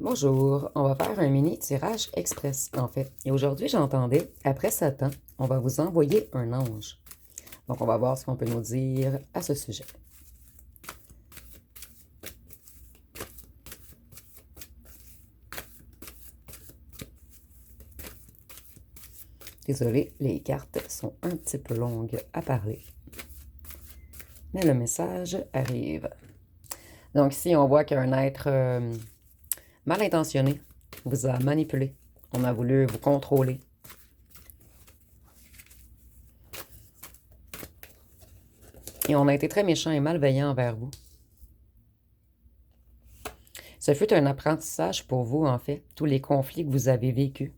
Bonjour, on va faire un mini tirage express en fait. Et aujourd'hui, j'entendais, après Satan, on va vous envoyer un ange. Donc, on va voir ce qu'on peut nous dire à ce sujet. Désolé, les cartes sont un petit peu longues à parler. Mais le message arrive. Donc ici, on voit qu'un être mal intentionné vous a manipulé. On a voulu vous contrôler. Et on a été très méchant et malveillant envers vous. Ce fut un apprentissage pour vous, en fait, tous les conflits que vous avez vécus.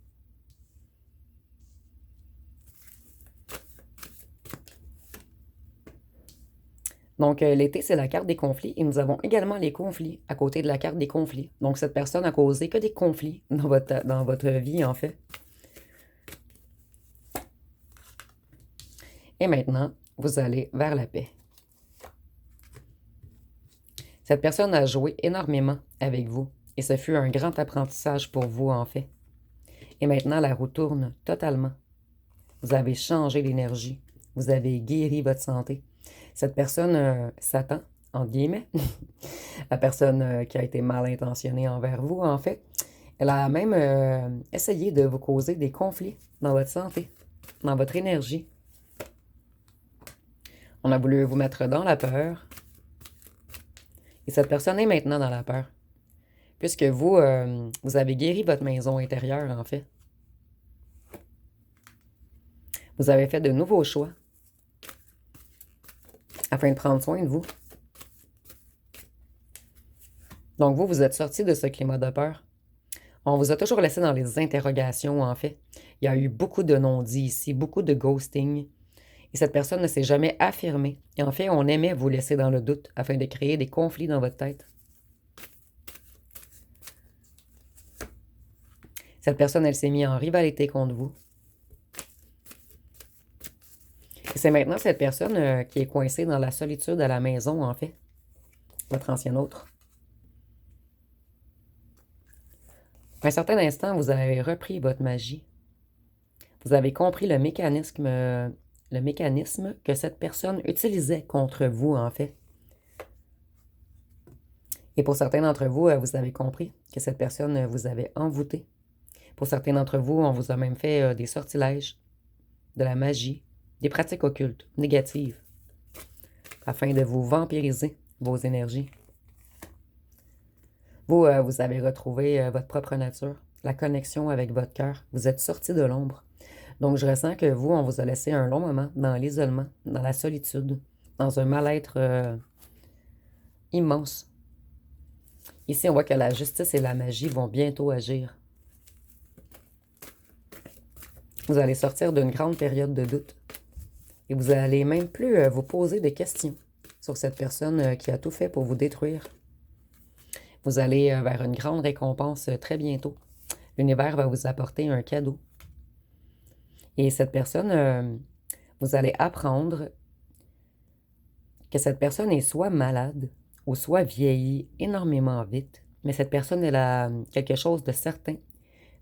Donc, l'été, c'est la carte des conflits et nous avons également les conflits à côté de la carte des conflits. Donc, cette personne a causé que des conflits dans votre vie, en fait. Et maintenant, vous allez vers la paix. Cette personne a joué énormément avec vous et ce fut un grand apprentissage pour vous, en fait. Et maintenant, la roue tourne totalement. Vous avez changé l'énergie. Vous avez guéri votre santé. Cette personne, Satan, entre guillemets, la personne qui a été mal intentionnée envers vous, en fait, elle a même essayé de vous causer des conflits dans votre santé, dans votre énergie. On a voulu vous mettre dans la peur. Et cette personne est maintenant dans la peur. Puisque vous, vous avez guéri votre maison intérieure, en fait. Vous avez fait de nouveaux choix afin de prendre soin de vous. Donc vous, vous êtes sorti de ce climat de peur. On vous a toujours laissé dans les interrogations, en fait. Il y a eu beaucoup de non-dits ici, beaucoup de ghosting. Et cette personne ne s'est jamais affirmée. Et en fait, on aimait vous laisser dans le doute afin de créer des conflits dans votre tête. Cette personne, elle s'est mise en rivalité contre vous. Et c'est maintenant cette personne qui est coincée dans la solitude à la maison, en fait. Votre ancien autre. À un certain instant, vous avez repris votre magie. Vous avez compris le mécanisme que cette personne utilisait contre vous, en fait. Et pour certains d'entre vous, vous avez compris que cette personne vous avait envoûté. Pour certains d'entre vous, on vous a même fait des sortilèges, de la magie, des pratiques occultes, négatives, afin de vous vampiriser vos énergies. Vous, vous avez retrouvé votre propre nature, la connexion avec votre cœur. Vous êtes sorti de l'ombre. Donc, je ressens que vous, on vous a laissé un long moment dans l'isolement, dans la solitude, dans un mal-être immense. Ici, on voit que la justice et la magie vont bientôt agir. Vous allez sortir d'une grande période de doute. Et vous allez même plus vous poser des questions sur cette personne qui a tout fait pour vous détruire. Vous allez vers une grande récompense très bientôt. L'univers va vous apporter un cadeau. Et cette personne, vous allez apprendre que cette personne est soit malade ou soit vieillit énormément vite. Mais cette personne, elle a quelque chose de certain,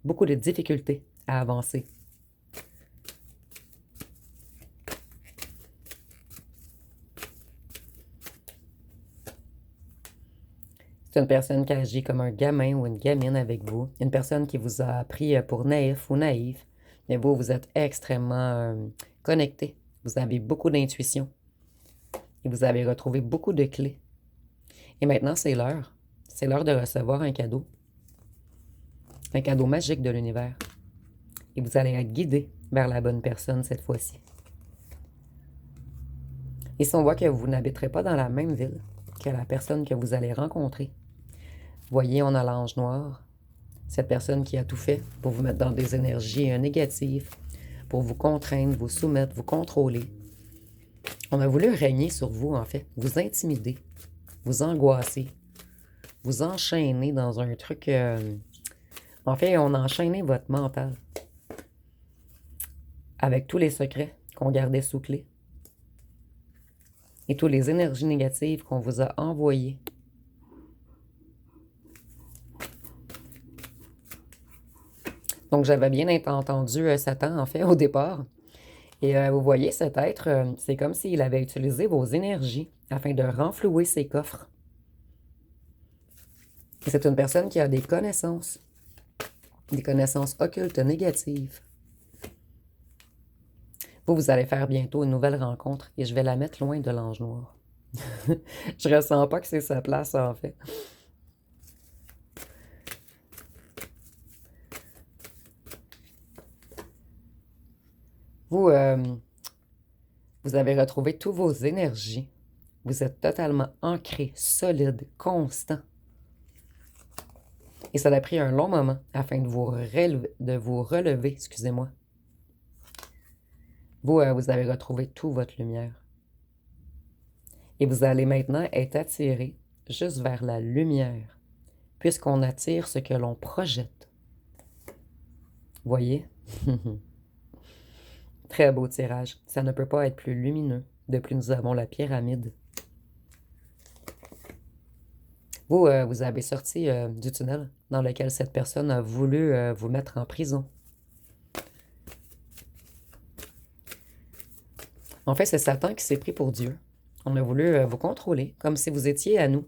beaucoup de difficultés à avancer. C'est une personne qui agit comme un gamin ou une gamine avec vous. Une personne qui vous a pris pour naïf ou naïve. Mais vous, vous êtes extrêmement connecté. Vous avez beaucoup d'intuition. Et vous avez retrouvé beaucoup de clés. Et maintenant, c'est l'heure. C'est l'heure de recevoir un cadeau. Un cadeau magique de l'univers. Et vous allez être guidé vers la bonne personne cette fois-ci. Et si on voit que vous n'habiterez pas dans la même ville que la personne que vous allez rencontrer, voyez, on a l'ange noir, cette personne qui a tout fait pour vous mettre dans des énergies négatives, pour vous contraindre, vous soumettre, vous contrôler. On a voulu régner sur vous, en fait, vous intimider, vous angoisser, vous enchaîner dans un truc... En fait, on a enchaîné votre mental avec tous les secrets qu'on gardait sous clé et toutes les énergies négatives qu'on vous a envoyées. Donc, j'avais bien entendu Satan, en fait, au départ. Et vous voyez, cet être, c'est comme s'il avait utilisé vos énergies afin de renflouer ses coffres. Et c'est une personne qui a des connaissances occultes négatives. Vous allez faire bientôt une nouvelle rencontre et je vais la mettre loin de l'ange noir. Je ressens pas que c'est sa place, en fait. Vous, vous avez retrouvé toutes vos énergies. Vous êtes totalement ancré, solide, constant. Et ça a pris un long moment afin de vous relever, excusez-moi. Vous, vous avez retrouvé toute votre lumière. Et vous allez maintenant être attiré juste vers la lumière, puisqu'on attire ce que l'on projette. Voyez? Très beau tirage. Ça ne peut pas être plus lumineux. De plus, nous avons la pyramide. Vous, vous avez sorti du tunnel dans lequel cette personne a voulu vous mettre en prison. En fait, c'est Satan qui s'est pris pour Dieu. On a voulu vous contrôler, comme si vous étiez à nous.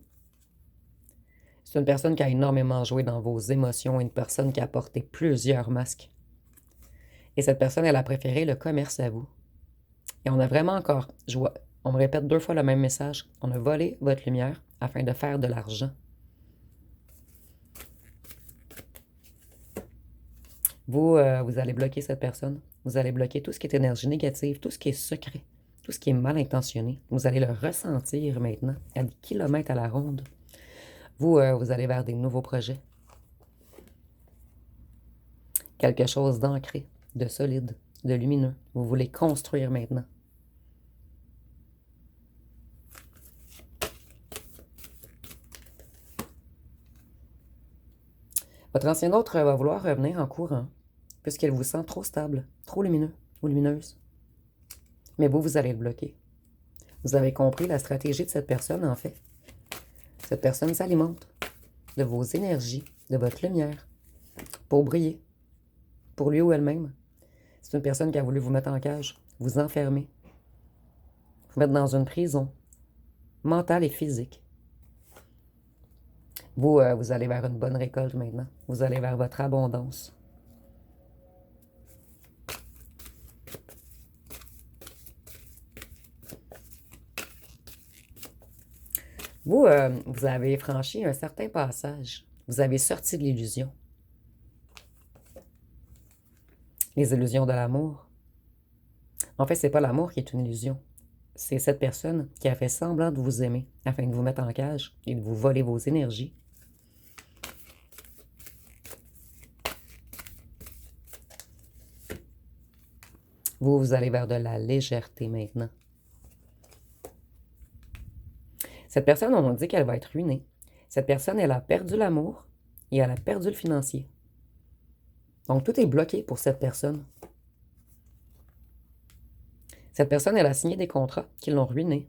C'est une personne qui a énormément joué dans vos émotions, une personne qui a porté plusieurs masques. Et cette personne, elle a préféré le commerce à vous. Et on a vraiment encore, on me répète 2 fois le même message, on a volé votre lumière afin de faire de l'argent. Vous, vous allez bloquer cette personne. Vous allez bloquer tout ce qui est énergie négative, tout ce qui est secret, tout ce qui est mal intentionné. Vous allez le ressentir maintenant à des kilomètres à la ronde. Vous, vous allez vers des nouveaux projets. Quelque chose d'ancré, de solide, de lumineux. Vous voulez construire maintenant. Votre ancien autre va vouloir revenir en courant, puisqu'elle vous sent trop stable, trop lumineux ou lumineuse. Mais vous, vous allez le bloquer. Vous avez compris la stratégie de cette personne, en fait. Cette personne s'alimente de vos énergies, de votre lumière, pour briller, pour lui ou elle-même. C'est une personne qui a voulu vous mettre en cage, vous enfermer, vous mettre dans une prison mentale et physique. Vous, vous allez vers une bonne récolte maintenant. Vous allez vers votre abondance. Vous, vous avez franchi un certain passage. Vous avez sorti de l'illusion. Les illusions de l'amour. En fait, c'est pas l'amour qui est une illusion. C'est cette personne qui a fait semblant de vous aimer afin de vous mettre en cage et de vous voler vos énergies. Vous, vous allez vers de la légèreté maintenant. Cette personne, on dit qu'elle va être ruinée. Cette personne, elle a perdu l'amour et elle a perdu le financier. Donc, tout est bloqué pour cette personne. Cette personne, elle a signé des contrats qui l'ont ruinée.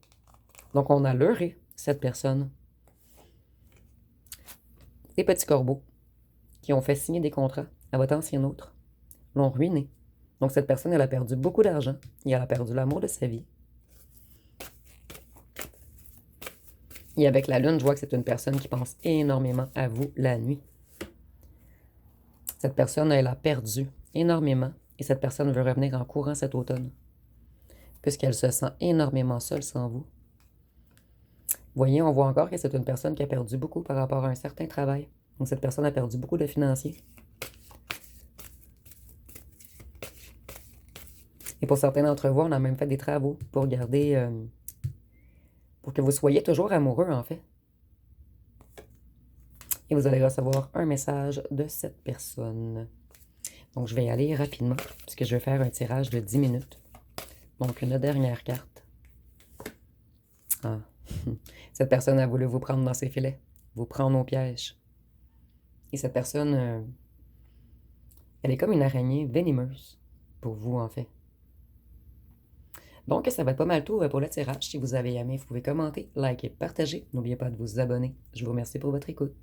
Donc, on a leurré cette personne. Des petits corbeaux qui ont fait signer des contrats à votre ancien autre l'ont ruiné. Donc, cette personne, elle a perdu beaucoup d'argent et elle a perdu l'amour de sa vie. Et avec la lune, je vois que c'est une personne qui pense énormément à vous la nuit. Cette personne, elle a perdu énormément et cette personne veut revenir en courant cet automne, puisqu'elle se sent énormément seule sans vous. Vous voyez, on voit encore que c'est une personne qui a perdu beaucoup par rapport à un certain travail. Donc, cette personne a perdu beaucoup de financiers. Et pour certains d'entre vous, on a même fait des travaux pour garder... pour que vous soyez toujours amoureux, en fait. Et vous allez recevoir un message de cette personne. Donc, je vais y aller rapidement, puisque je vais faire un tirage de 10 minutes. Donc, une dernière carte. Ah. Cette personne a voulu vous prendre dans ses filets, vous prendre au piège. Et cette personne, elle est comme une araignée venimeuse pour vous, en fait. Donc, ça va être pas mal tout pour le tirage. Si vous avez aimé, vous pouvez commenter, liker, partager. N'oubliez pas de vous abonner. Je vous remercie pour votre écoute.